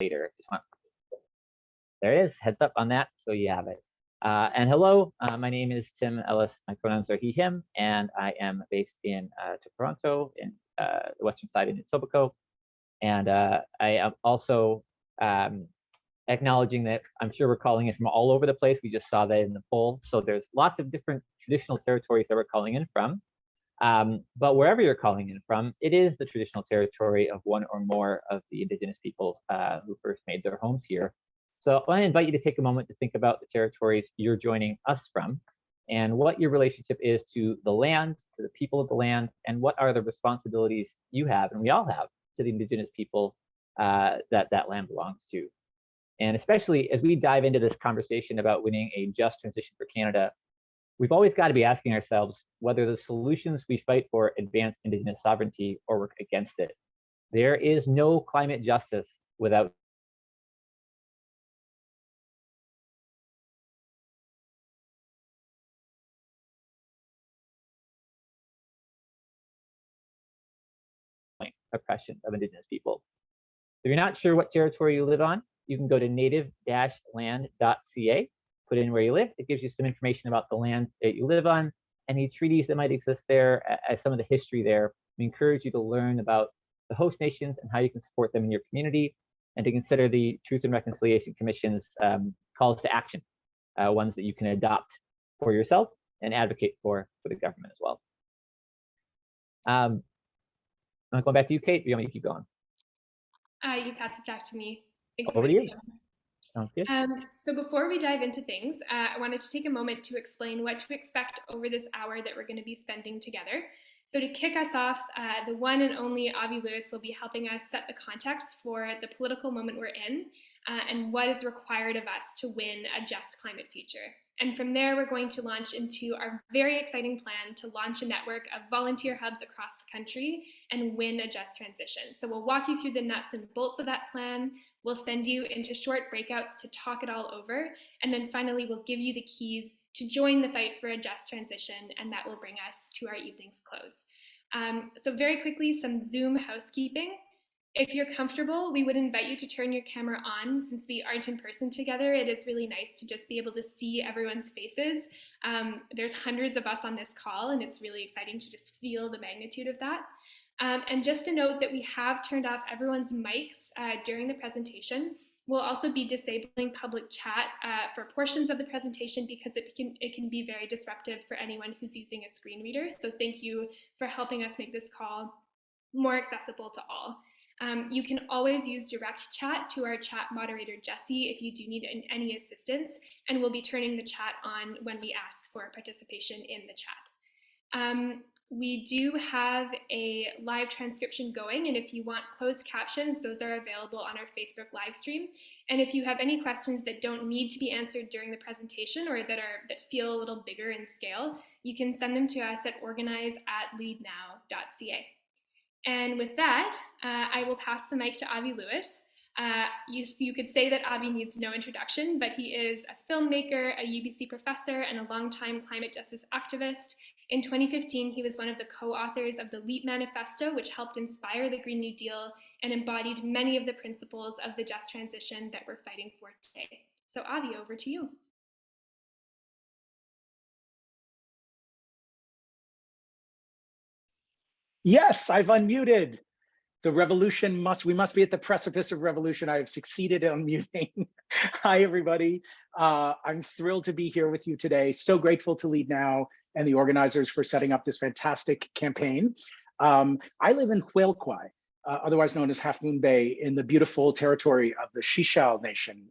later. There it is, heads up on that, so you have it. And hello, my name is Tim Ellis. My pronouns are he, him, and I am based in Toronto, in the western side in Etobicoke. And I am also acknowledging that I'm sure we're calling in from all over the place. We just saw that in the poll. So there's lots of different traditional territories that we're calling in from. But wherever you're calling in from, it is the traditional territory of one or more of the Indigenous peoples who first made their homes here. So I want to invite you to take a moment to think about the territories you're joining us from and what your relationship is to the land, to the people of the land, and what are the responsibilities you have, and we all have, to the Indigenous people that land belongs to. And especially as we dive into this conversation about winning a just transition for Canada, we've always got to be asking ourselves whether the solutions we fight for advance Indigenous sovereignty or work against it. There is no climate justice without oppression of Indigenous people. If you're not sure what territory you live on, you can go to native-land.ca, put in where you live. It gives you some information about the land that you live on, any treaties that might exist there, some of the history there. We encourage you to learn about the host nations and how you can support them in your community, and to consider the Truth and Reconciliation Commission's calls to action, ones that you can adopt for yourself and advocate for the government as well. I'm going back to you, Kate. You want me to keep going? You pass it back to me. Thanks Over to you. Sounds good. So before we dive into things, I wanted to take a moment to explain what to expect over this hour that we're going to be spending together. So to kick us off, the one and only Avi Lewis will be helping us set the context for the political moment we're in and what is required of us to win a just climate future. And from there, we're going to launch into our very exciting plan to launch a network of volunteer hubs across the country and win a just transition. So we'll walk you through the nuts and bolts of that plan. We'll send you into short breakouts to talk it all over. And then finally, we'll give you the keys to join the fight for a just transition, and that will bring us to our evening's close. So very quickly, some Zoom housekeeping. If you're comfortable, we would invite you to turn your camera on. Since we aren't in person together, it is really nice to just be able to see everyone's faces. There's hundreds of us on this call, and it's really exciting to just feel the magnitude of that. And just to note that we have turned off everyone's mics during the presentation. We'll also be disabling public chat for portions of the presentation because it can be very disruptive for anyone who's using a screen reader. So thank you for helping us make this call more accessible to all. You can always use direct chat to our chat moderator, Jesse, if you do need any assistance, and we'll be turning the chat on when we ask for participation in the chat. We do have a live transcription going, and if you want closed captions, those are available on our Facebook live stream. And if you have any questions that don't need to be answered during the presentation or that feel a little bigger in scale, you can send them to us at organize@leadnow.ca. And with that, I will pass the mic to Avi Lewis. You could say that Avi needs no introduction, but he is a filmmaker, a UBC professor, and a longtime climate justice activist. In 2015, he was one of the co-authors of the LEAP Manifesto, which helped inspire the Green New Deal and embodied many of the principles of the just transition that we're fighting for today. So Avi, over to you. Yes, I've unmuted. The revolution we must be at the precipice of revolution. I have succeeded in unmuting. Hi, everybody. I'm thrilled to be here with you today. So grateful to Lead Now and the organizers for setting up this fantastic campaign. I live in Huelqui, otherwise known as Half Moon Bay, in the beautiful territory of the Sechelt Nation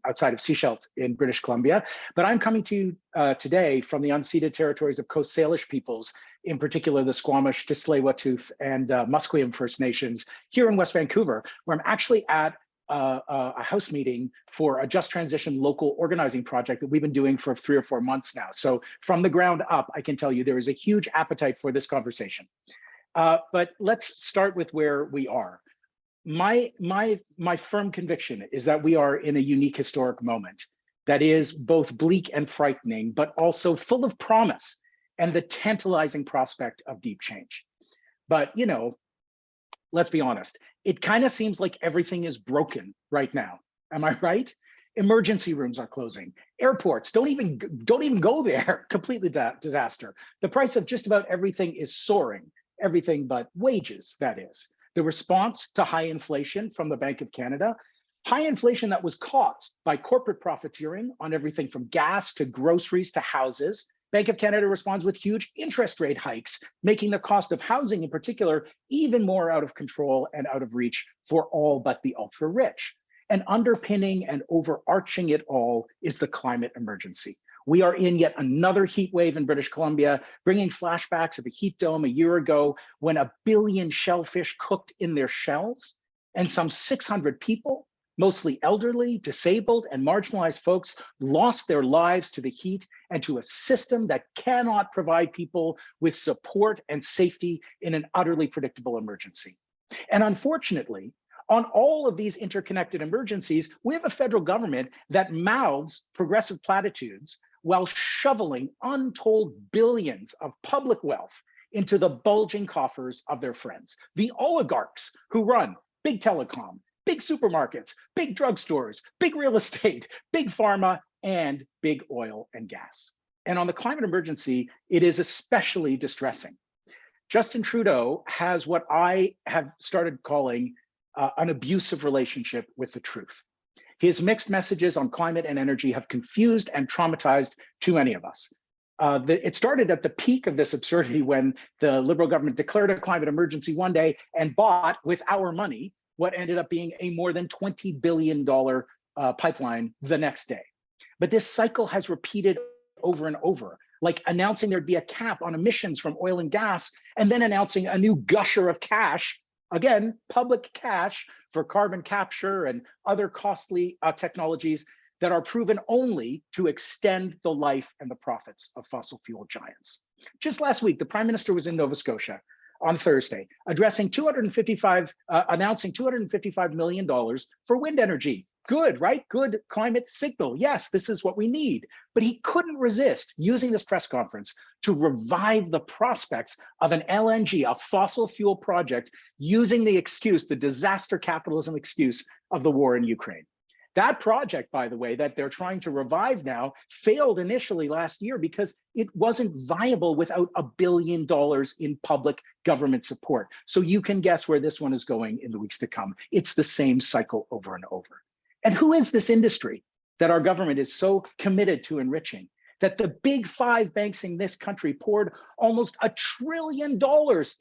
outside of Sechelt in British Columbia. But I'm coming to you today from the unceded territories of Coast Salish peoples, in particular the Squamish, Tsleil-Waututh, and Musqueam First Nations here in West Vancouver, where I'm actually at a house meeting for a just transition local organizing project that we've been doing for 3 or 4 months now. So from the ground up, I can tell you there is a huge appetite for this conversation. But let's start with where we are. My firm conviction is that we are in a unique historic moment that is both bleak and frightening, but also full of promise and the tantalizing prospect of deep change. But, you know, let's be honest, it kind of seems like everything is broken right now. Am I right? Emergency rooms are closing. Airports don't even go there. Completely disaster. The price of just about everything is soaring. Everything but wages, that is. The response to high inflation from the Bank of Canada, high inflation that was caused by corporate profiteering on everything from gas to groceries to houses. Bank of Canada responds with huge interest rate hikes, making the cost of housing in particular even more out of control and out of reach for all but the ultra rich. And underpinning and overarching it all is the climate emergency. We are in yet another heat wave in British Columbia, bringing flashbacks of the heat dome a year ago when 1 billion shellfish cooked in their shells and some 600 people, mostly elderly, disabled, and marginalized folks, lost their lives to the heat and to a system that cannot provide people with support and safety in an utterly predictable emergency. And unfortunately, on all of these interconnected emergencies, we have a federal government that mouths progressive platitudes while shoveling untold billions of public wealth into the bulging coffers of their friends, the oligarchs who run big telecom, big supermarkets, big drugstores, big real estate, big pharma, and big oil and gas. And on the climate emergency, it is especially distressing. Justin Trudeau has what I have started calling an abusive relationship with the truth. His mixed messages on climate and energy have confused and traumatized too many of us. It started at the peak of this absurdity when the Liberal government declared a climate emergency one day and bought, with our money, what ended up being a more than $20 billion pipeline the next day. But this cycle has repeated over and over, like announcing there'd be a cap on emissions from oil and gas, and then announcing a new gusher of cash, again, public cash for carbon capture and other costly technologies that are proven only to extend the life and the profits of fossil fuel giants. Just last week, the Prime Minister was in Nova Scotia on Thursday, announcing $255 million for wind energy. Good, right? Good climate signal. Yes, this is what we need. But he couldn't resist using this press conference to revive the prospects of an LNG, a fossil fuel project, using the excuse, the disaster capitalism excuse of the war in Ukraine. That project, by the way, that they're trying to revive now, failed initially last year because it wasn't viable without $1 billion in public government support. So you can guess where this one is going in the weeks to come. It's the same cycle over and over. And who is this industry that our government is so committed to enriching, that the big 5 banks in this country poured almost $1 trillion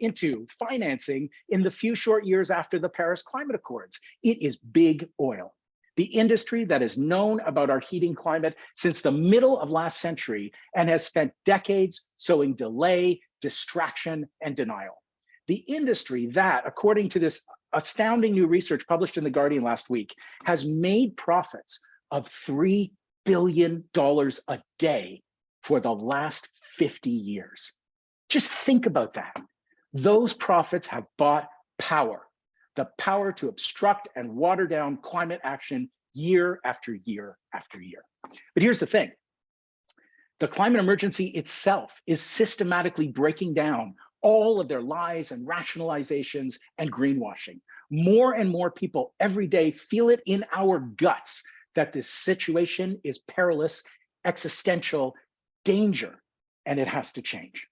into financing in the few short years after the Paris Climate Accords? It is big oil. The industry that has known about our heating climate since the middle of last century and has spent decades sowing delay, distraction, and denial. The industry that, according to this astounding new research published in The Guardian last week, has made profits of $3 billion a day for the last 50 years. Just think about that. Those profits have bought power, the power to obstruct and water down climate action year after year after year. But here's the thing. The climate emergency itself is systematically breaking down all of their lies and rationalizations and greenwashing. More and more people every day feel it in our guts that this situation is perilous, existential, danger, and it has to change.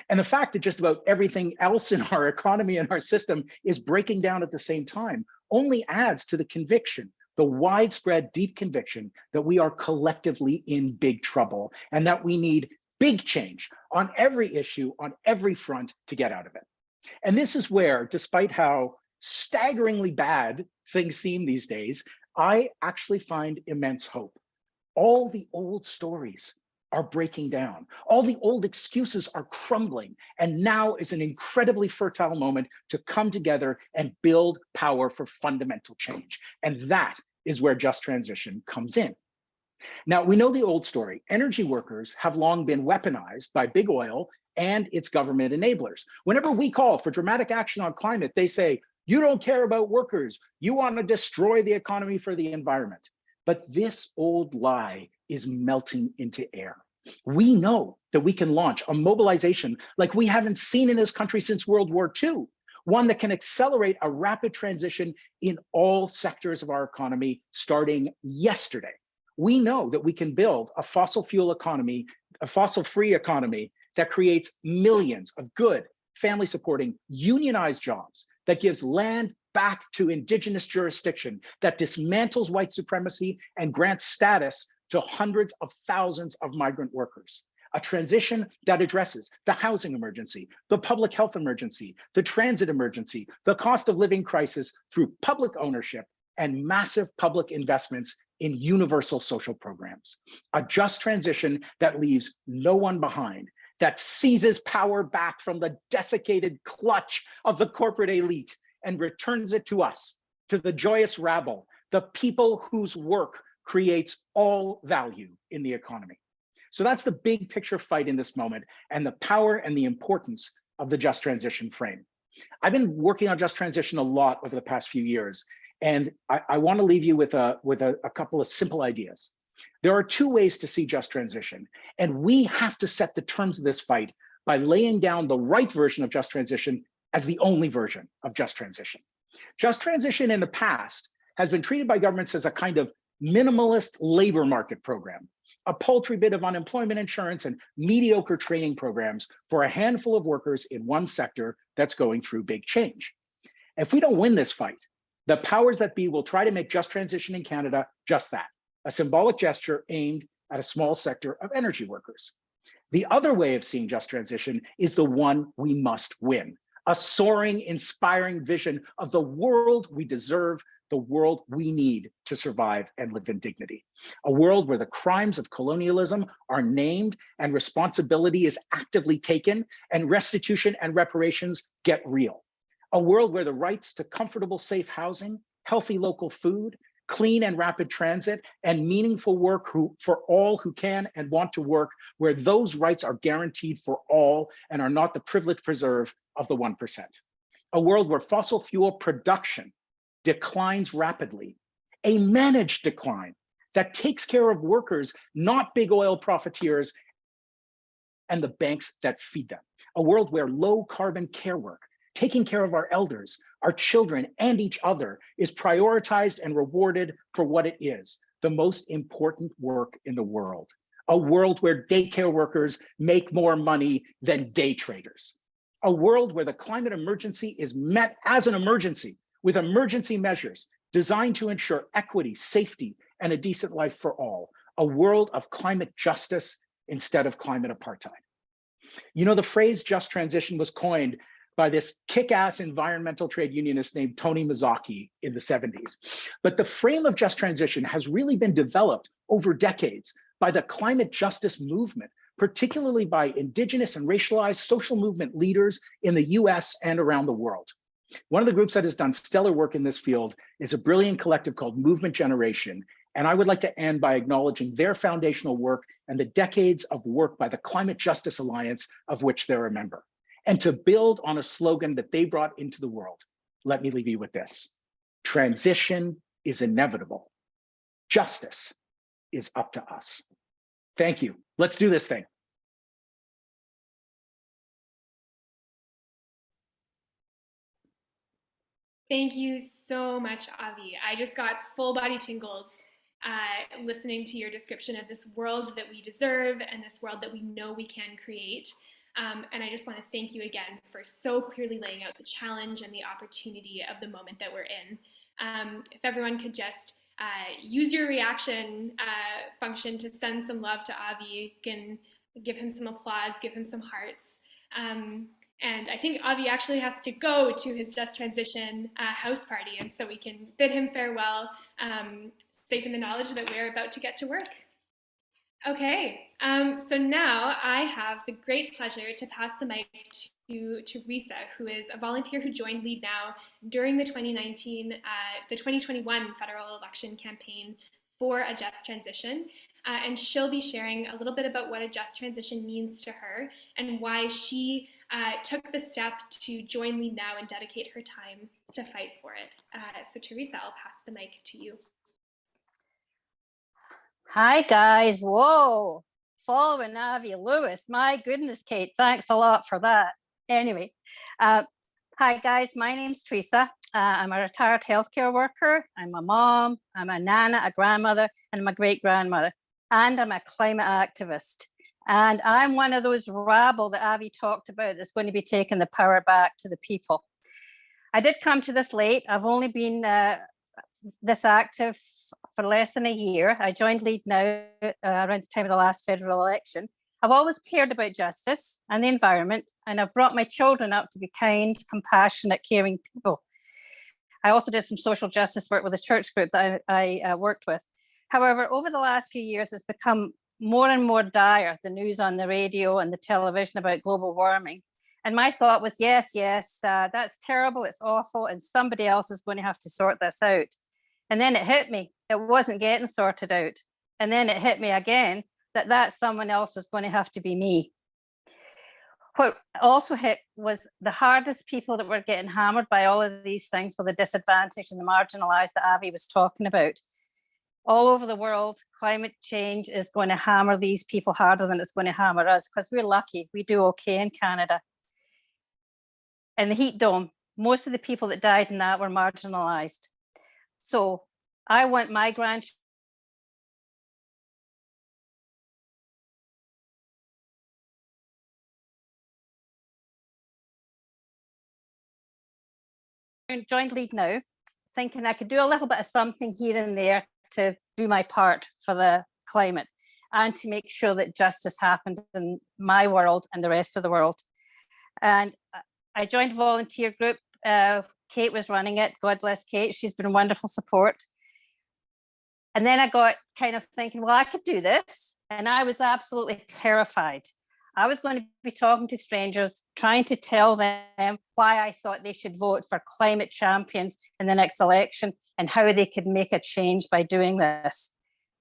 And the fact that just about everything else in our economy and our system is breaking down at the same time only adds to the conviction, the widespread, deep conviction that we are collectively in big trouble and that we need big change on every issue, on every front to get out of it. And this is where, despite how staggeringly bad things seem these days, I actually find immense hope. All the old stories are breaking down. All the old excuses are crumbling. And now is an incredibly fertile moment to come together and build power for fundamental change. And that is where Just Transition comes in. Now, we know the old story. Energy workers have long been weaponized by big oil and its government enablers. Whenever we call for dramatic action on climate, they say, you don't care about workers. You want to destroy the economy for the environment. But this old lie is melting into air. We know that we can launch a mobilization like we haven't seen in this country since World War II. one that can accelerate a rapid transition in all sectors of our economy starting yesterday. We know that we can build a fossil fuel economy, a fossil-free economy that creates millions of good, family-supporting, unionized jobs, that gives land back to indigenous jurisdiction, that dismantles white supremacy and grants status to hundreds of thousands of migrant workers. A transition that addresses the housing emergency, the public health emergency, the transit emergency, the cost of living crisis through public ownership and massive public investments in universal social programs. A just transition that leaves no one behind, that seizes power back from the desiccated clutch of the corporate elite and returns it to us, to the joyous rabble, the people whose work creates all value in the economy. So that's the big picture fight in this moment and the power and the importance of the just transition frame. I've been working on just transition a lot over the past few years, and I want to leave you with a couple of simple ideas. There are two ways to see just transition, and we have to set the terms of this fight by laying down the right version of just transition as the only version of just transition. Just transition in the past has been treated by governments as a kind of minimalist labor market program, a paltry bit of unemployment insurance and mediocre training programs for a handful of workers in one sector that's going through big change. If we don't win this fight, the powers that be will try to make just transition in Canada just that, a symbolic gesture aimed at a small sector of energy workers. The other way of seeing just transition is the one we must win, a soaring, inspiring vision of the world we deserve, the world we need to survive and live in dignity. A world where the crimes of colonialism are named and responsibility is actively taken and restitution and reparations get real. A world where the rights to comfortable, safe housing, healthy local food, clean and rapid transit, and meaningful work for all who can and want to work, where those rights are guaranteed for all and are not the privileged preserve of the 1%. A world where fossil fuel production declines rapidly, a managed decline that takes care of workers, not big oil profiteers and the banks that feed them. A world where low carbon care work, taking care of our elders, our children, and each other is prioritized and rewarded for what it is, the most important work in the world. A world where daycare workers make more money than day traders. A world where the climate emergency is met as an emergency with emergency measures designed to ensure equity, safety, and a decent life for all. A world of climate justice instead of climate apartheid. You know, the phrase just transition was coined by this kick-ass environmental trade unionist named Tony Mazzocchi in the 70s. But the frame of just transition has really been developed over decades by the climate justice movement, particularly by indigenous and racialized social movement leaders in the US and around the world. One of the groups that has done stellar work in this field is a brilliant collective called Movement Generation. And I would like to end by acknowledging their foundational work and the decades of work by the Climate Justice Alliance, of which they're a member. And to build on a slogan that they brought into the world, let me leave you with this. Transition is inevitable. Justice is up to us. Thank you. Let's do this thing. Thank you so much, Avi. I just got full body tingles listening to your description of this world that we deserve and this world that we know we can create. And I just want to thank you again for so clearly laying out the challenge and the opportunity of the moment that we're in. If everyone could just use your reaction function to send some love to Avi, you can give him some applause, give him some hearts. And I think Avi actually has to go to his Just Transition house party, and so we can bid him farewell, safe in the knowledge that we're about to get to work. Okay, so now I have the great pleasure to pass the mic to Teresa, who is a volunteer who joined Lead Now during the 2021 federal election campaign for a just transition. And she'll be sharing a little bit about what a just transition means to her and why she took the step to join Lead Now and dedicate her time to fight for it. So Teresa, I'll pass the mic to you. Hi guys, whoa, following Avi Lewis, my goodness, Kate, thanks a lot for that. Anyway, Hi guys, my name's Teresa. I'm a retired healthcare worker. I'm a mom, I'm a nana, a grandmother, and I'm a great grandmother. And I'm a climate activist. And I'm one of those rabble that Avi talked about that's going to be taking the power back to the people. I did come to this late. I've only been this active for less than a year. I joined Lead Now around the time of the last federal election. I've always cared about justice and the environment, and I've brought my children up to be kind, compassionate, caring people. I also did some social justice work with a church group that I worked with. However, over the last few years, it's become more and more dire, the news on the radio and the television about global warming. And my thought was, yes, that's terrible, it's awful, and somebody else is going to have to sort this out. And then it hit me, it wasn't getting sorted out. And then it hit me again, that someone else was going to have to be me. What also hit was the hardest people that were getting hammered by all of these things were the disadvantaged and the marginalized that Avi was talking about. All over the world, climate change is going to hammer these people harder than it's going to hammer us, because we're lucky, we do okay in Canada. And the heat dome, most of the people that died in that were marginalized. So I want my grandchildren joined Lead Now, thinking I could do a little bit of something here and there to do my part for the climate and to make sure that justice happened in my world and the rest of the world. And I joined a volunteer group. Kate was running it. God bless Kate. She's been a wonderful support. And then I got kind of thinking, well, I could do this. And I was absolutely terrified. I was going to be talking to strangers, trying to tell them why I thought they should vote for climate champions in the next election and how they could make a change by doing this.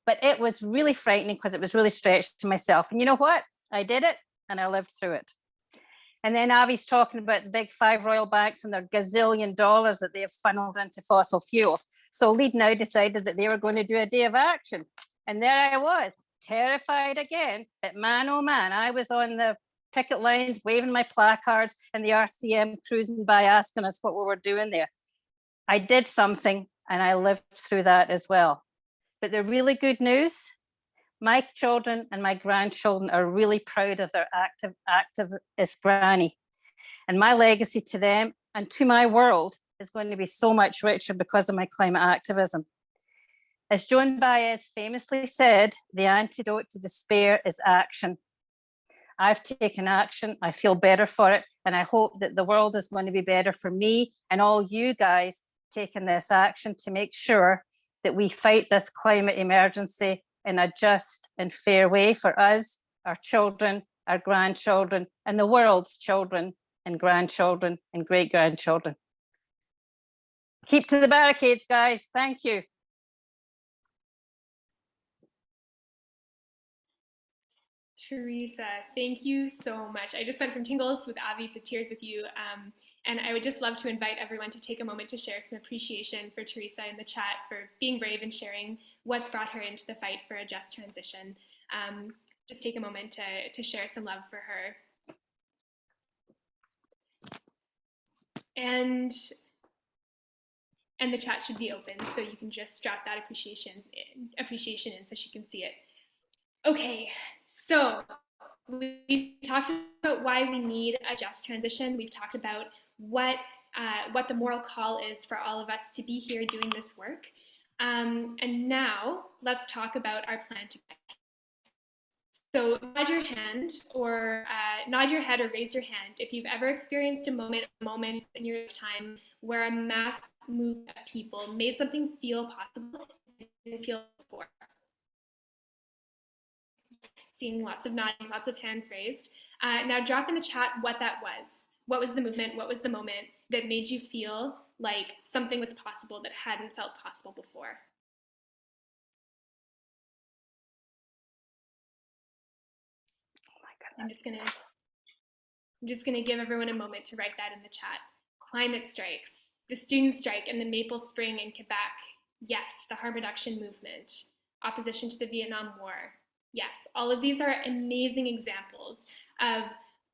But it was really frightening because it was really stretched to myself. And you know what? I did it and I lived through it. And then Avi's talking about the big 5 royal banks and their gazillion dollars that they have funneled into fossil fuels. So Lead Now decided that they were going to do a day of action. And there I was, terrified again. But man, oh man, I was on the picket lines, waving my placards, and the RCM cruising by asking us what we were doing there. I did something and I lived through that as well. But the really good news, my children and my grandchildren are really proud of their activist granny. And my legacy to them and to my world is going to be so much richer because of my climate activism. As Joan Baez famously said, the antidote to despair is action. I've taken action, I feel better for it, and I hope that the world is going to be better for me and all you guys taking this action to make sure that we fight this climate emergency in a just and fair way for us, our children, our grandchildren, and the world's children and grandchildren and great-grandchildren. Keep to the barricades, guys. Thank you. Teresa, thank you so much. I just went from tingles with Avi to tears with you. And I would just love to invite everyone to take a moment to share some appreciation for Teresa in the chat for being brave and sharing what's brought her into the fight for a just transition. Just take a moment to share some love for her. And the chat should be open, so you can just drop that appreciation in so she can see it. Okay, so we've talked about why we need a just transition. We've talked about what the moral call is for all of us to be here doing this work. And now let's talk about our plan to. So nod your hand or nod your head or raise your hand if you've ever experienced a moment in your time where a mass movement of people made something feel possible and didn't feel before. Seeing lots of nodding, lots of hands raised. Now drop in the chat what that was. What was the movement? What was the moment that made you feel like something was possible that hadn't felt possible before? Oh my goodness. I'm just gonna give everyone a moment to write that in the chat. Climate strikes, the student strike and the Maple Spring in Quebec. Yes, the harm reduction movement, opposition to the Vietnam War. Yes, all of these are amazing examples of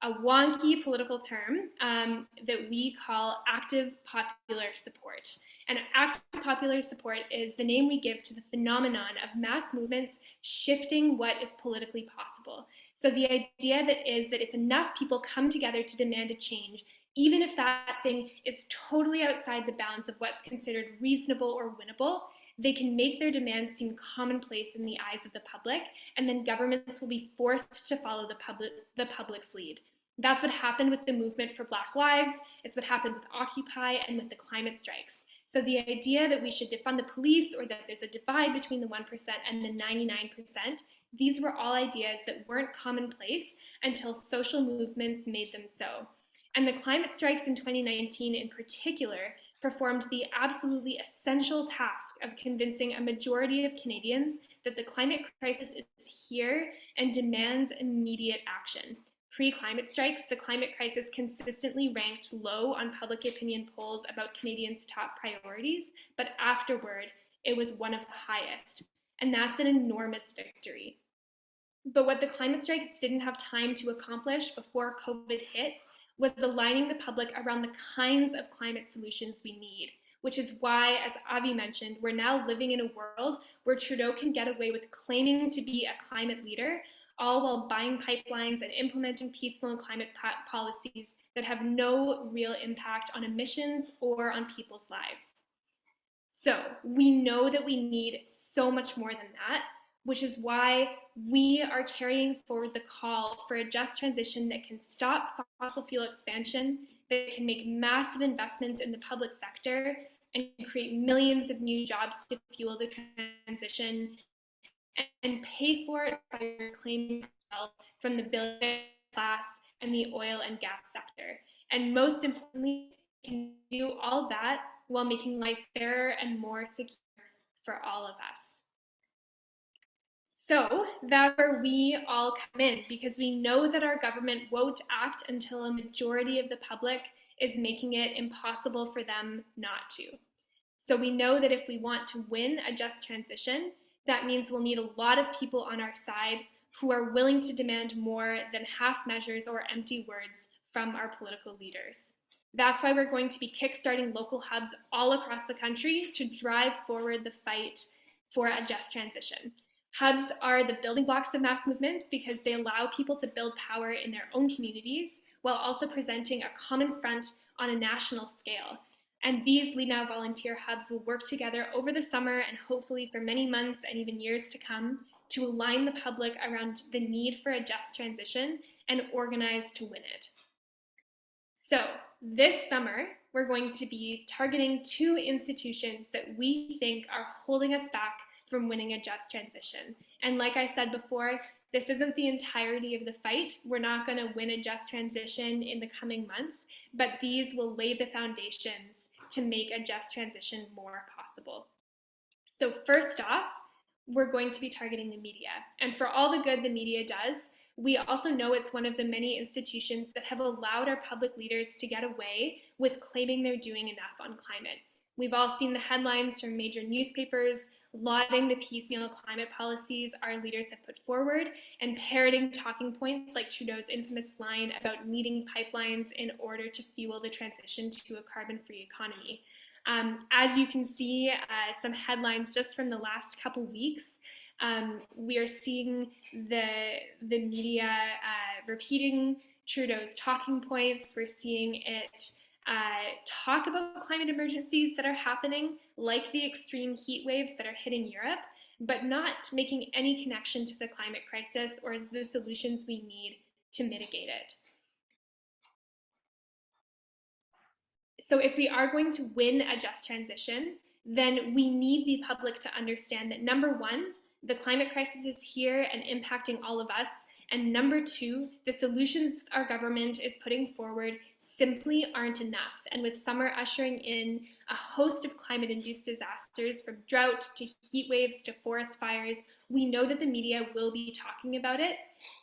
a wonky political term that we call active popular support. And active popular support is the name we give to the phenomenon of mass movements shifting what is politically possible. So the idea that is that if enough people come together to demand a change, even if that thing is totally outside the bounds of what's considered reasonable or winnable, they can make their demands seem commonplace in the eyes of the public, and then governments will be forced to follow the public's lead. That's what happened with the movement for Black Lives. It's what happened with Occupy and with the climate strikes. So the idea that we should defund the police or that there's a divide between the 1% and the 99%, these were all ideas that weren't commonplace until social movements made them so. And the climate strikes in 2019 in particular performed the absolutely essential task of convincing a majority of Canadians that the climate crisis is here and demands immediate action. Pre-climate strikes, the climate crisis consistently ranked low on public opinion polls about Canadians' top priorities, but afterward, it was one of the highest. And that's an enormous victory. But what the climate strikes didn't have time to accomplish before COVID hit was aligning the public around the kinds of climate solutions we need, which is why, as Avi mentioned, we're now living in a world where Trudeau can get away with claiming to be a climate leader, all while buying pipelines and implementing peaceful and climate policies that have no real impact on emissions or on people's lives. So we know that we need so much more than that, which is why we are carrying forward the call for a just transition that can stop fossil fuel expansion, that can make massive investments in the public sector and create millions of new jobs to fuel the transition and pay for it by reclaiming wealth from the billionaire class and the oil and gas sector. And most importantly, can do all that while making life fairer and more secure for all of us. So that's where we all come in, because we know that our government won't act until a majority of the public is making it impossible for them not to. So we know that if we want to win a just transition, that means we'll need a lot of people on our side who are willing to demand more than half measures or empty words from our political leaders. That's why we're going to be kickstarting local hubs all across the country to drive forward the fight for a just transition. Hubs are the building blocks of mass movements because they allow people to build power in their own communities while also presenting a common front on a national scale. And these Lead Now volunteer hubs will work together over the summer and hopefully for many months and even years to come to align the public around the need for a just transition and organize to win it. So this summer, we're going to be targeting 2 institutions that we think are holding us back from winning a just transition. And like I said before, this isn't the entirety of the fight. We're not going to win a just transition in the coming months, but these will lay the foundations to make a just transition more possible. So first off, we're going to be targeting the media. And for all the good the media does, we also know it's one of the many institutions that have allowed our public leaders to get away with claiming they're doing enough on climate. We've all seen the headlines from major newspapers lauding the piecemeal climate policies our leaders have put forward and parroting talking points like Trudeau's infamous line about needing pipelines in order to fuel the transition to a carbon-free economy. As you can see, some headlines just from the last couple weeks, we are seeing the media repeating Trudeau's talking points. We're seeing it talk about climate emergencies that are happening, like the extreme heat waves that are hitting Europe, but not making any connection to the climate crisis or the solutions we need to mitigate it. So if we are going to win a just transition, then we need the public to understand that number 1, the climate crisis is here and impacting all of us, and number 2, the solutions our government is putting forward simply aren't enough. And with summer ushering in a host of climate-induced disasters, from drought to heat waves to forest fires, we know that the media will be talking about it.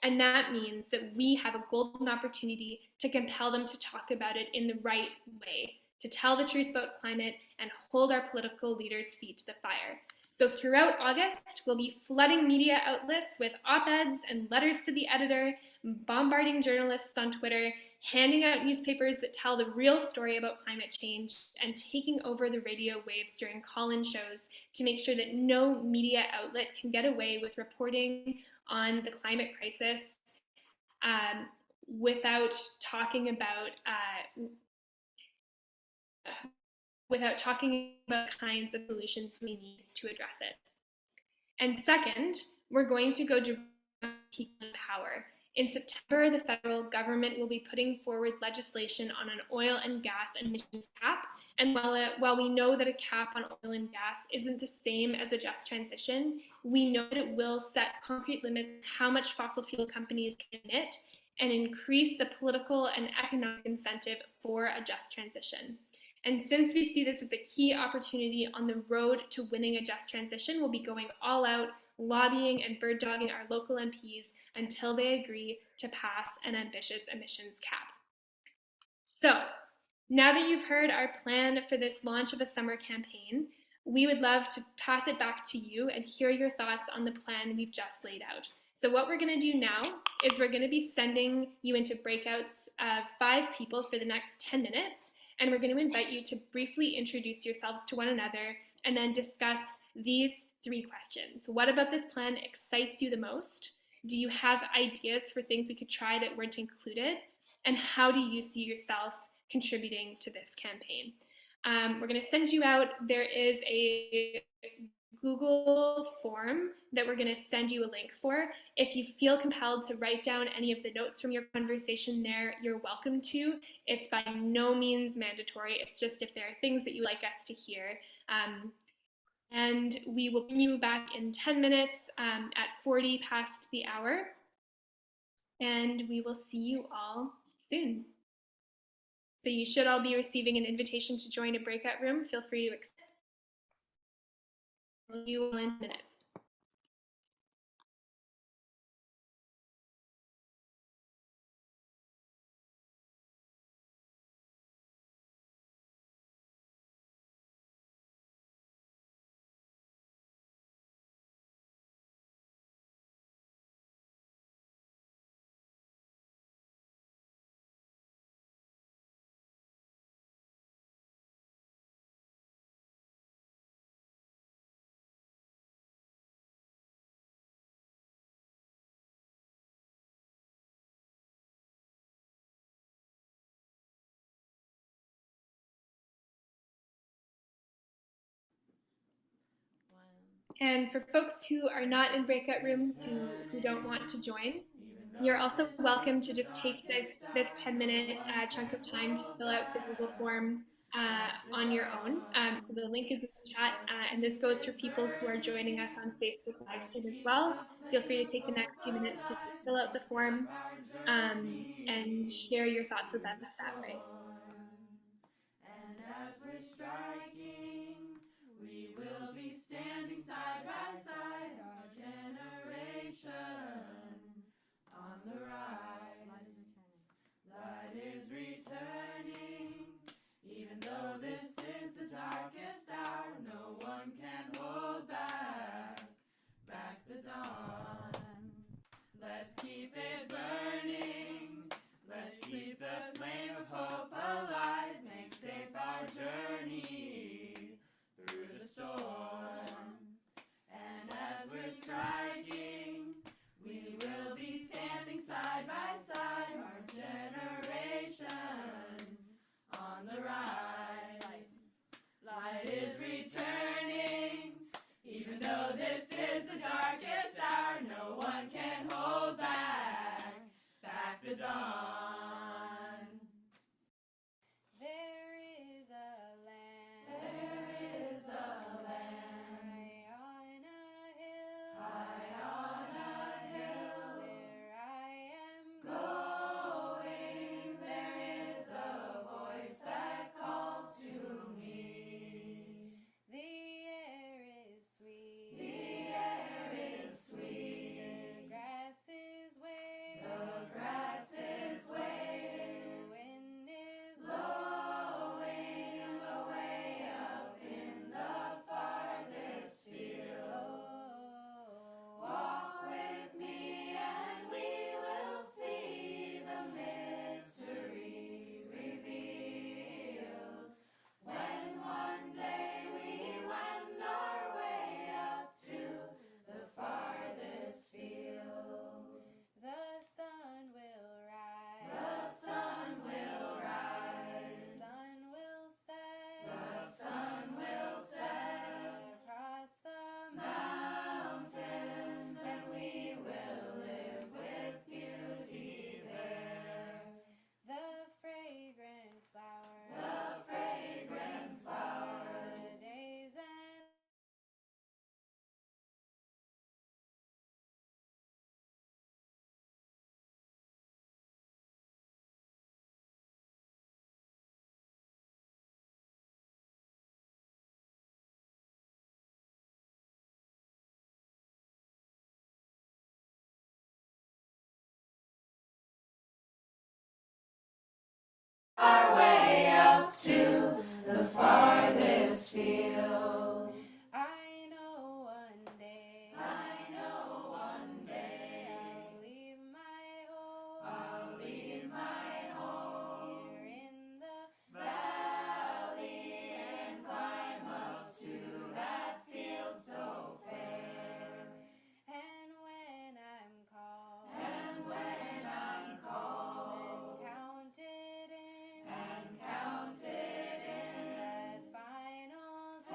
And that means that we have a golden opportunity to compel them to talk about it in the right way, to tell the truth about climate and hold our political leaders' feet to the fire. So throughout August, we'll be flooding media outlets with op-eds and letters to the editor, bombarding journalists on Twitter, handing out newspapers that tell the real story about climate change, and taking over the radio waves during call-in shows to make sure that no media outlet can get away with reporting on the climate crisis without talking about kinds of solutions we need to address it. And second, we're going to go directly to people in power. In September, the federal government will be putting forward legislation on an oil and gas emissions cap. And while we know that a cap on oil and gas isn't the same as a just transition, we know that it will set concrete limits on how much fossil fuel companies can emit and increase the political and economic incentive for a just transition. And since we see this as a key opportunity on the road to winning a just transition, we'll be going all out, lobbying and bird dogging our local MPs until they agree to pass an ambitious emissions cap. So, now that you've heard our plan for this launch of a summer campaign, we would love to pass it back to you and hear your thoughts on the plan we've just laid out. So what we're going to do now is we're going to be sending you into breakouts of 5 people for the next 10 minutes, and we're going to invite you to briefly introduce yourselves to one another and then discuss these 3 questions. What about this plan excites you the most? Do you have ideas for things we could try that weren't included? And how do you see yourself contributing to this campaign? We're going to send you out. There is a Google form that we're going to send you a link for. If you feel compelled to write down any of the notes from your conversation there, you're welcome to. It's by no means mandatory. It's just if there are things that you'd like us to hear. And we will bring you back in 10 minutes at 40 past the hour. And we will see you all soon. So you should all be receiving an invitation to join a breakout room. Feel free to accept. See you all in minutes. And for folks who are not in breakout rooms, who don't want to join, you're also welcome to just take this 10-minute chunk of time to fill out the Google form on your own. So the link is in the chat, and this goes for people who are joining us on Facebook Livestream as well. Feel free to take the next few minutes to fill out the form and share your thoughts with us that way. And as we're striking, we will be standing side by side, our generation on the rise. Light is returning, even though this is the darkest hour, no one can hold back the dawn. Let's keep it burning, let's keep the flame of hope alive, make safe our journey through the storm. And as we're striking, we will be standing side by side, our generation on the rise. Light is returning, even though this is the darkest hour, no one can hold back the dawn. There is a land There is a land high on a hill, high our way up to the farthest field. I know one day I'll leave my home here in the valley and climb up to that field so fair. And when I'm called, and counted in that final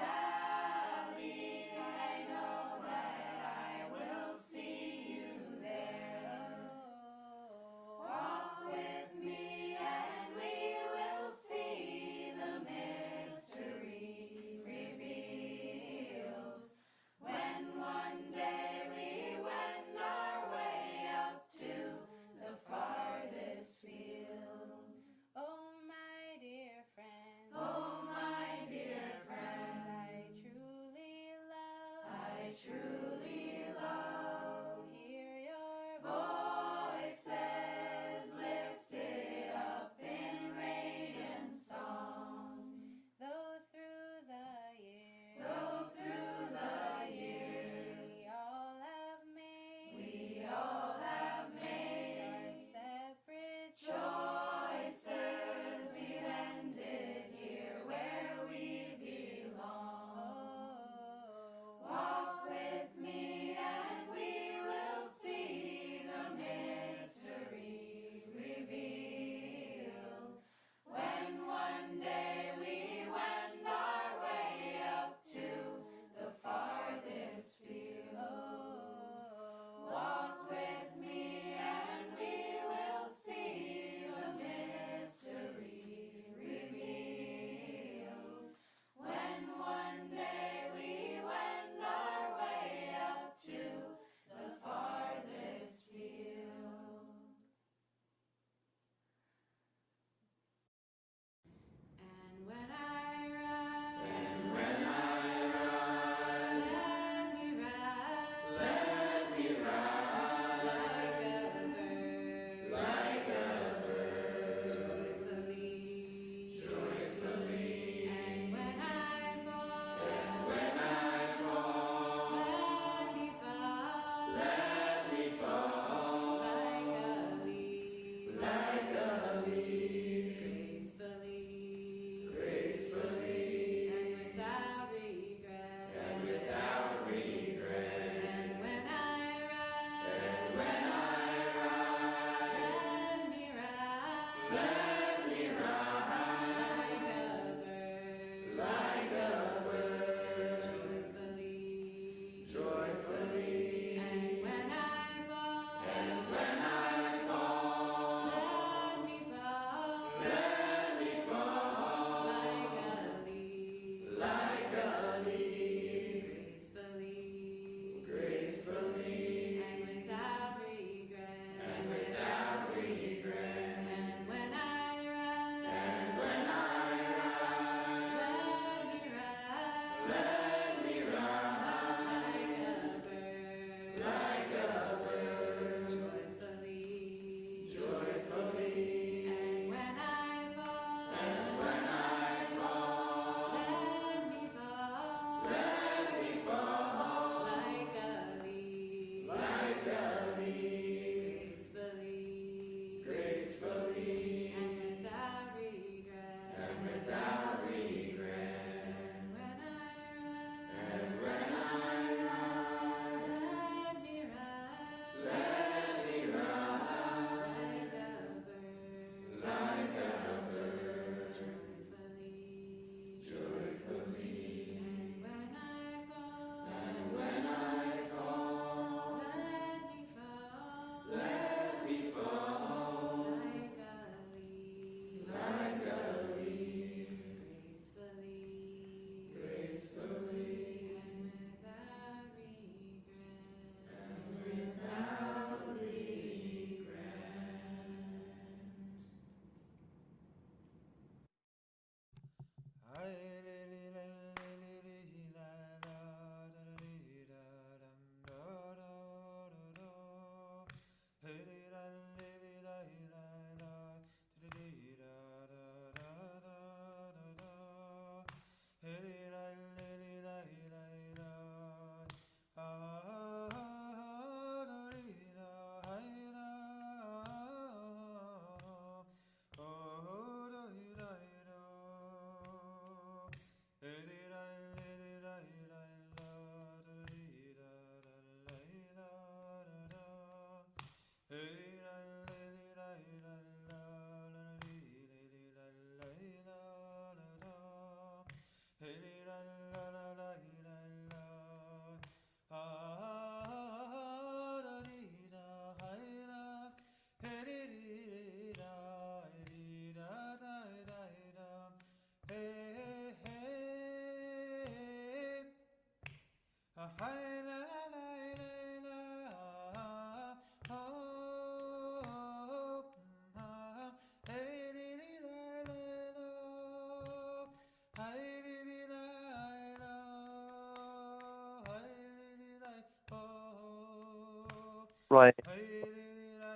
Right.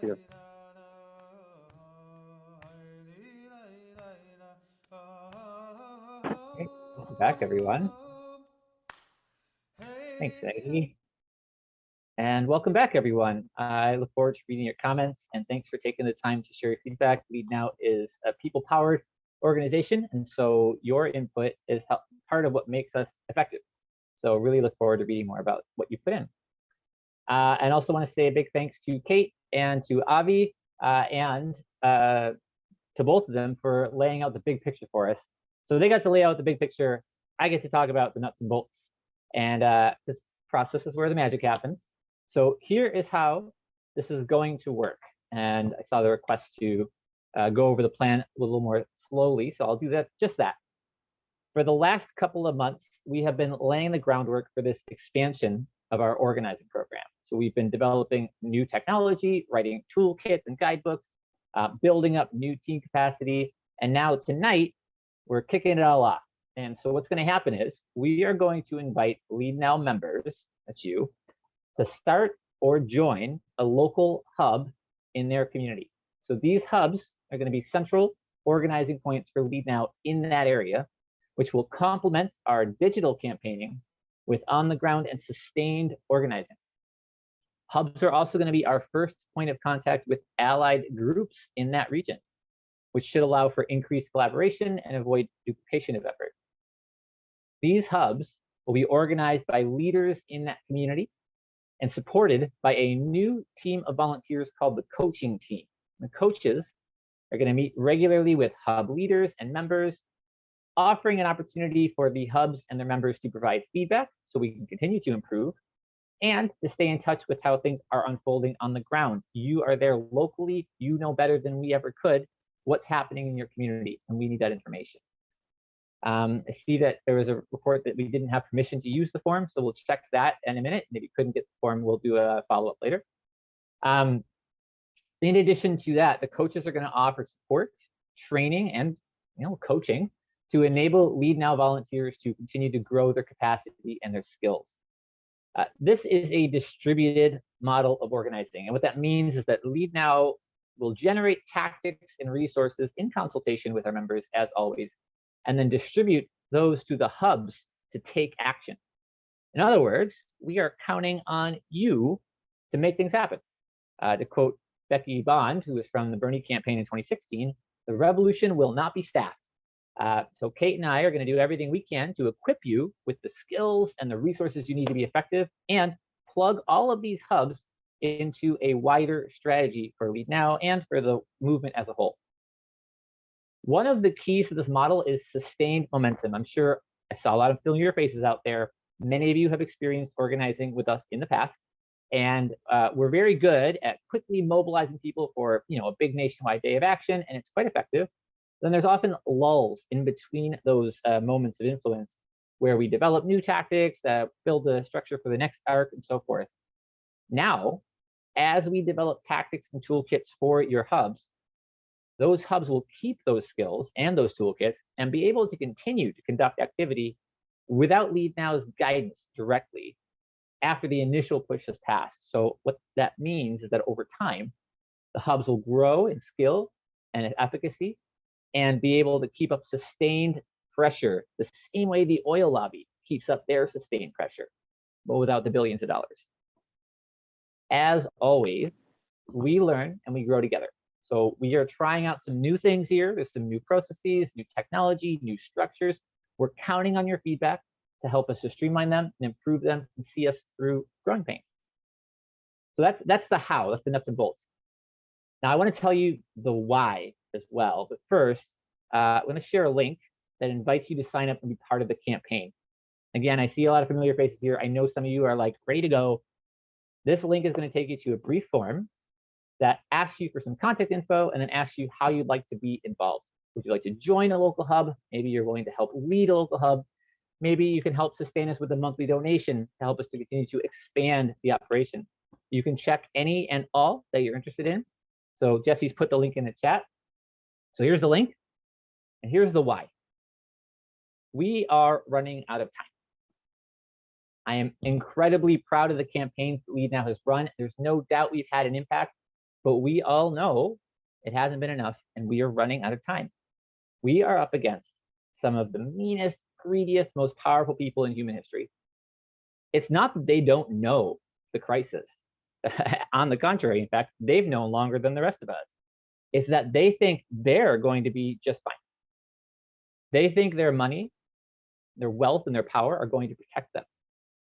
Here. Okay, welcome back, everyone. Thanks, Aggie. And welcome back, everyone. I look forward to reading your comments, and thanks for taking the time to share your feedback. Lead Now is a people-powered organization, and so your input is part of what makes us effective. So really look forward to reading more about what you put in. And also want to say a big thanks to Kate and to Avi and to both of them for laying out the big picture for us. So they got to lay out the big picture. I get to talk about the nuts and bolts. And this process is where the magic happens. So here is how this is going to work. And I saw the request to go over the plan a little more slowly. So I'll do that, just that. For the last couple of months, we have been laying the groundwork for this expansion of our organizing program. So we've been developing new technology, writing toolkits and guidebooks, building up new team capacity. And now tonight, we're kicking it all off. And so what's going to happen is we are going to invite Lead Now members, that's you, to start or join a local hub in their community. So these hubs are going to be central organizing points for Lead Now in that area, which will complement our digital campaigning with on-the-ground and sustained organizing. Hubs are also going to be our first point of contact with allied groups in that region, which should allow for increased collaboration and avoid duplication of effort. These hubs will be organized by leaders in that community and supported by a new team of volunteers called the coaching team. The coaches are going to meet regularly with hub leaders and members, offering an opportunity for the hubs and their members to provide feedback so we can continue to improve and to stay in touch with how things are unfolding on the ground. You are there locally, you know better than we ever could what's happening in your community, and we need that information. I see that there was a report that we didn't have permission to use the form, so we'll check that in a minute. And if you couldn't get the form, we'll do a follow-up later. In addition to that, the coaches are going to offer support, training, and coaching to enable Lead Now volunteers to continue to grow their capacity and their skills. This is a distributed model of organizing, and what that means is that Lead Now will generate tactics and resources in consultation with our members, as always, and then distribute those to the hubs to take action. In other words, we are counting on you to make things happen. To quote Becky Bond, who was from the Bernie campaign in 2016, the revolution will not be staffed. So Kate and I are going to do everything we can to equip you with the skills and the resources you need to be effective and plug all of these hubs into a wider strategy for Lead Now and for the movement as a whole. One of the keys to this model is sustained momentum. I'm sure I saw a lot of familiar faces out there. Many of you have experienced organizing with us in the past, and we're very good at quickly mobilizing people for a big nationwide day of action, and it's quite effective. Then there's often lulls in between those moments of influence where we develop new tactics, build the structure for the next arc, and so forth. Now, as we develop tactics and toolkits for your hubs, those hubs will keep those skills and those toolkits and be able to continue to conduct activity without Lead Now's guidance directly after the initial push has passed. So what that means is that over time, the hubs will grow in skill and in efficacy and be able to keep up sustained pressure the same way the oil lobby keeps up their sustained pressure, but without the billions of dollars. As always, we learn and we grow together. So we are trying out some new things here. There's some new processes, new technology, new structures. We're counting on your feedback to help us to streamline them and improve them and see us through growing pains. So that's the how, that's the nuts and bolts. Now I want to tell you the why as well. But first, I'm going to share a link that invites you to sign up and be part of the campaign. Again, I see a lot of familiar faces here. I know some of you are like ready to go. This link is going to take you to a brief form that asks you for some contact info and then asks you how you'd like to be involved. Would you like to join a local hub? Maybe you're willing to help lead a local hub. Maybe you can help sustain us with a monthly donation to help us to continue to expand the operation. You can check any and all that you're interested in. So Jesse's put the link in the chat. So here's the link, and here's the why. We are running out of time. I am incredibly proud of the campaigns that Lead Now has run. There's no doubt we've had an impact, but we all know it hasn't been enough and we are running out of time. We are up against some of the meanest, greediest, most powerful people in human history. It's not that they don't know the crisis. On the contrary, in fact, they've known longer than the rest of us. It's that they think they're going to be just fine. They think their money, their wealth, and their power are going to protect them.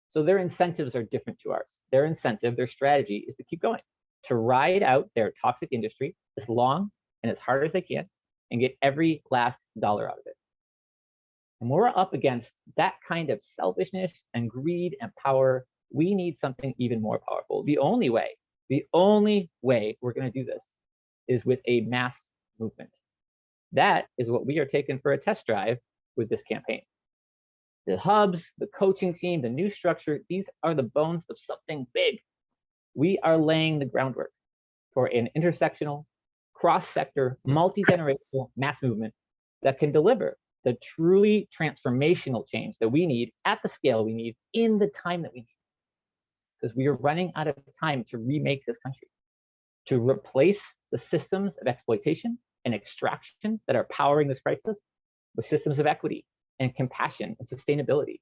So their incentives are different to ours. Their incentive, their strategy is to keep going, to ride out their toxic industry as long and as hard as they can and get every last dollar out of it. And when we're up against that kind of selfishness and greed and power, we need something even more powerful. The only way we're going to do this is with a mass movement. That is what we are taking for a test drive with this campaign. The hubs, the coaching team, the new structure, these are the bones of something big. We are laying the groundwork for an intersectional, cross-sector, multi-generational mass movement that can deliver the truly transformational change that we need at the scale we need in the time that we need. Because we are running out of time to remake this country, to replace the systems of exploitation and extraction that are powering this crisis with systems of equity and compassion and sustainability.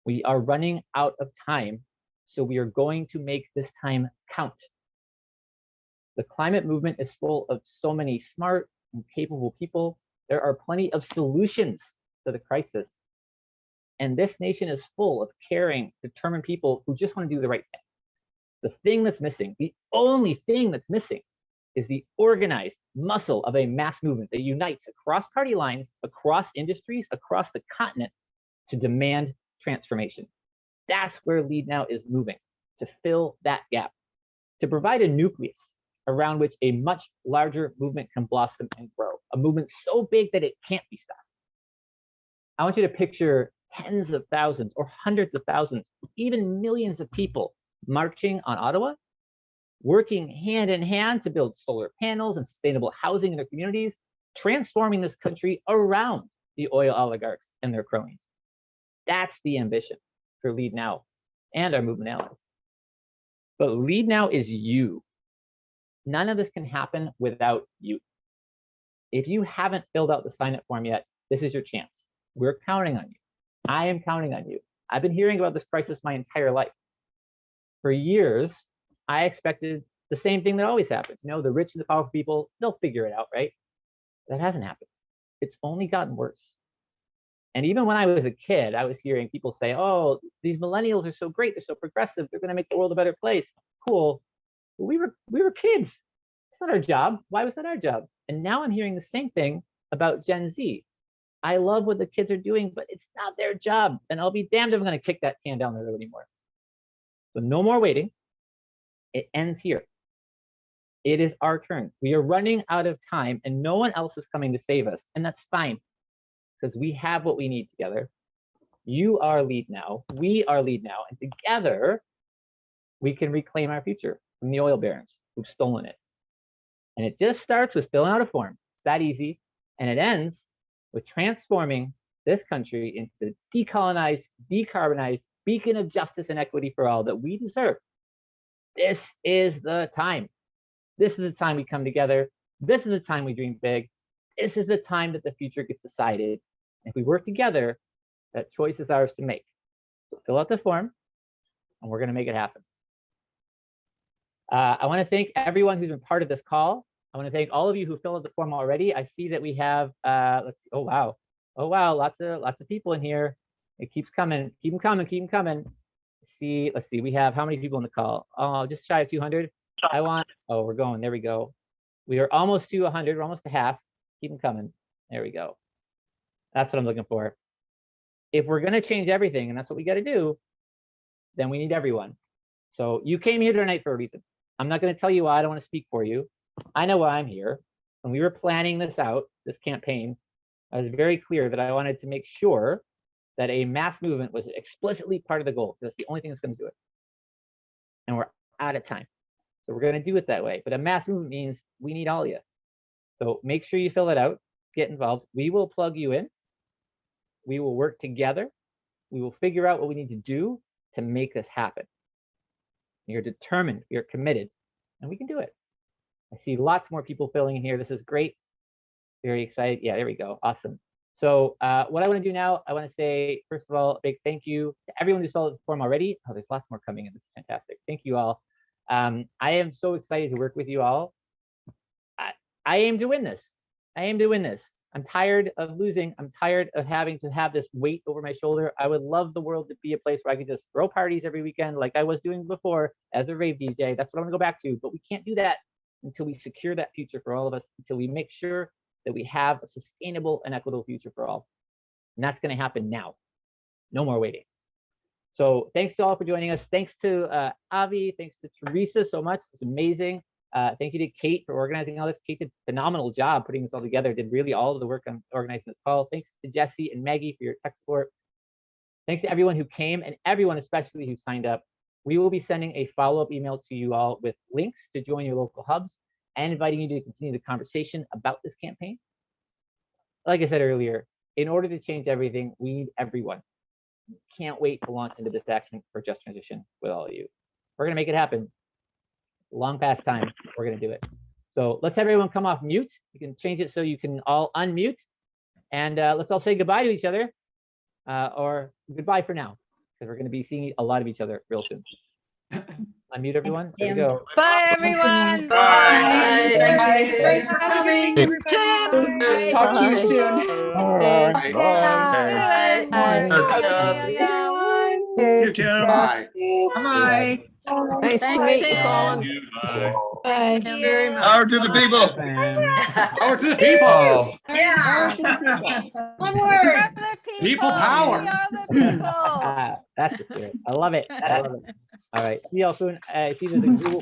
We are running out of time, so we are going to make this time count. The climate movement is full of so many smart and capable people. There are plenty of solutions to the crisis. And this nation is full of caring, determined people who just want to do the right thing. The thing that's missing, the only thing that's missing, is the organized muscle of a mass movement that unites across party lines, across industries, across the continent to demand transformation. That's where Lead Now is moving, to fill that gap, to provide a nucleus around which a much larger movement can blossom and grow, a movement so big that it can't be stopped. I want you to picture tens of thousands or hundreds of thousands, even millions of people marching on Ottawa, working hand in hand to build solar panels and sustainable housing in their communities, transforming this country around the oil oligarchs and their cronies. That's the ambition for Lead Now and our movement allies. But Lead Now is you. None of this can happen without you. If you haven't filled out the sign-up form yet, this is your chance. We're counting on you. I am counting on you. I've been hearing about this crisis my entire life. For years, I expected the same thing that always happens. You know, the rich and the powerful people, they'll figure it out, right? That hasn't happened. It's only gotten worse. And even when I was a kid, I was hearing people say, oh, these millennials are so great, they're so progressive, they're gonna make the world a better place. Cool. But we were kids. It's not our job. Why was that our job? And now I'm hearing the same thing about Gen Z. I love what the kids are doing, but it's not their job. And I'll be damned if I'm gonna kick that can down the road anymore. So no more waiting. It ends here. It is our turn. We are running out of time and no one else is coming to save us. And that's fine, because we have what we need together. You are Lead Now, we are Lead Now, and together we can reclaim our future from the oil barons who've stolen it. And it just starts with filling out a form. It's that easy. And it ends with transforming this country into the decolonized, decarbonized beacon of justice and equity for all that we deserve. This is the time. This is the time we come together. This is the time we dream big. This is the time that the future gets decided. If we work together, that choice is ours to make. So fill out the form, and we're going to make it happen. I want to thank everyone who's been part of this call. I want to thank all of you who filled out the form already. I see that we have, let's see, oh wow, lots of people in here. It keeps coming, keep them coming, keep them coming. Let's see, we have how many people in the call? Oh, just shy of 200. Oh, we're going, there we go. We are almost to 100, we're almost to half. Keep them coming, there we go. That's what I'm looking for. If we're gonna change everything, and that's what we gotta do, then we need everyone. So you came here tonight for a reason. I'm not gonna tell you why, I don't wanna speak for you. I know why I'm here. When we were planning this out, this campaign, I was very clear that I wanted to make sure that a mass movement was explicitly part of the goal. That's the only thing that's going to do it. And we're out of time. So we're going to do it that way. But a mass movement means we need all of you. So make sure you fill it out, get involved. We will plug you in. We will work together. We will figure out what we need to do. to make this happen. You're determined, you're committed, and we can do it. I see lots more people filling in here. This is great. Very excited. Yeah, there we go. Awesome. So what I want to do now, I want to say, first of all, a big thank you to everyone who's filled out the form already. Oh, there's lots more coming in. This is fantastic. Thank you all. I am so excited to work with you all. I aim to win this. I aim to win this. I'm tired of losing. I'm tired of having to have this weight over my shoulder. I would love the world to be a place where I could just throw parties every weekend like I was doing before as a rave DJ. That's what I want to go back to. But we can't do that until we secure that future for all of us, until we make sure that we have a sustainable and equitable future for all. And that's going to happen now. No more waiting. So thanks to all for joining us. Thanks to Avi. Thanks to Teresa so much. It's amazing. Thank you to Kate for organizing all this. Kate did a phenomenal job putting this all together, did really all of the work on organizing this call. Thanks to Jesse and Maggie for your tech support. Thanks to everyone who came and everyone especially who signed up. We will be sending a follow-up email to you all with links to join your local hubs and inviting you to continue the conversation about this campaign. Like I said earlier, in order to change everything, we need everyone. Can't wait to launch into this action for just transition with all of you. We're gonna make it happen. Long past time, we're gonna do it. So let's have everyone come off mute. You can change it so you can all unmute, and let's all say goodbye to each other, or goodbye for now, because we're gonna be seeing a lot of each other real soon. Unmute everyone. There you go. Bye, everyone. Bye. Thank you. Thanks for coming. Tim. Talk to you soon. Bye. You, Tim. Bye. Bye. Nice to Thanks, meet you, Tim. Colin. Bye. Bye. Very much. Power to the people. Power to the people. Yeah. One We word. are the People power. We are the people. That's the spirit. I love it. I love it. All right. See y'all soon. See you in the Google